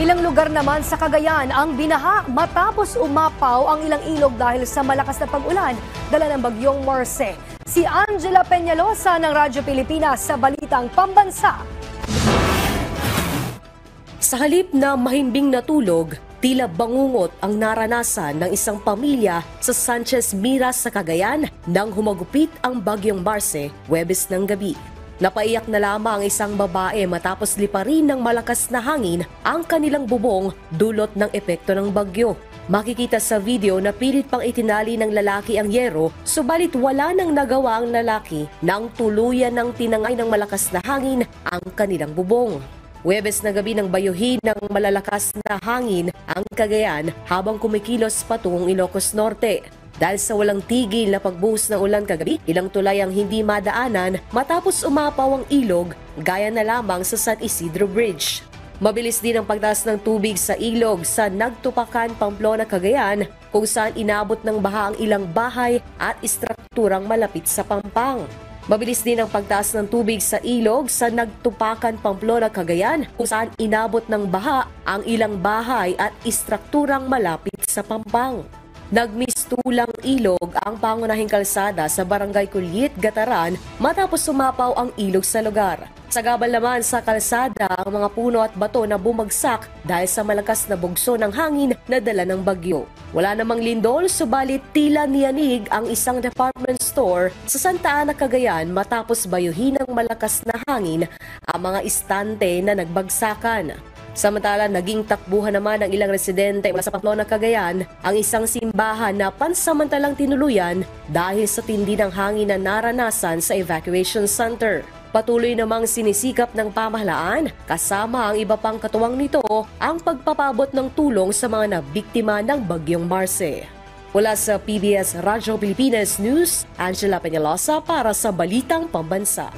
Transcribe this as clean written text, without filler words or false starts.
Ilang lugar naman sa Cagayan ang binaha matapos umapaw ang ilang ilog dahil sa malakas na pag-ulan dala ng bagyong Marce. Si Angela Peñalosa ng Radyo Pilipinas sa Balitang Pambansa. Sa halip na mahimbing na tulog, tila bangungot ang naranasan ng isang pamilya sa Sanchez Miras sa Cagayan nang humagupit ang bagyong Marce, Huwebes ng gabi. Napaiyak na lamang ang isang babae matapos liparin ng malakas na hangin ang kanilang bubong dulot ng epekto ng bagyo. Makikita sa video na pilit pang itinali ng lalaki ang yero, subalit wala nang nagawa ang lalaki nang tuluyan ng tinangay ng malakas na hangin ang kanilang bubong. Huwebes na gabi nang bayuhin ng malalakas na hangin ang Cagayan habang kumikilos patungong Ilocos Norte. Dahil sa walang tigil na pagbuhos ng ulan kagabi, ilang tulay ang hindi madaanan matapos umapaw ang ilog gaya na lamang sa San Isidro Bridge. Mabilis din ang pagtaas ng tubig sa ilog sa Nagtupakan, Pamplona, Cagayan kung saan inabot ng baha ang ilang bahay at istrukturang malapit sa Pampang. Mabilis din ang pagtaas ng tubig sa ilog sa Nagtupakan, Pamplona, Cagayan kung saan inabot ng baha ang ilang bahay at istrukturang malapit sa Pampang. Nagmistulang ilog ang pangunahing kalsada sa Barangay Kulyit, Gataran matapos sumapaw ang ilog sa lugar. Sagabal naman sa kalsada ang mga puno at bato na bumagsak dahil sa malakas na bugso ng hangin na dala ng bagyo. Wala namang lindol, subalit tila niyanig ang isang department store sa Santa Ana, Cagayan matapos bayuhin ng malakas na hangin ang mga istante na nagbagsakan. Samantala, naging takbuhan naman ng ilang residente mula sa Pamplona, Cagayan ang isang simbahan na pansamantalang tinuluyan dahil sa tindi ng hangin na naranasan sa evacuation center. Patuloy namang sinisikap ng pamahalaan kasama ang iba pang katuwang nito ang pagpapabot ng tulong sa mga nabiktima ng bagyong Marce. Mula sa PBS Radyo Pilipinas News, Angela Peñalosa para sa Balitang Pambansa.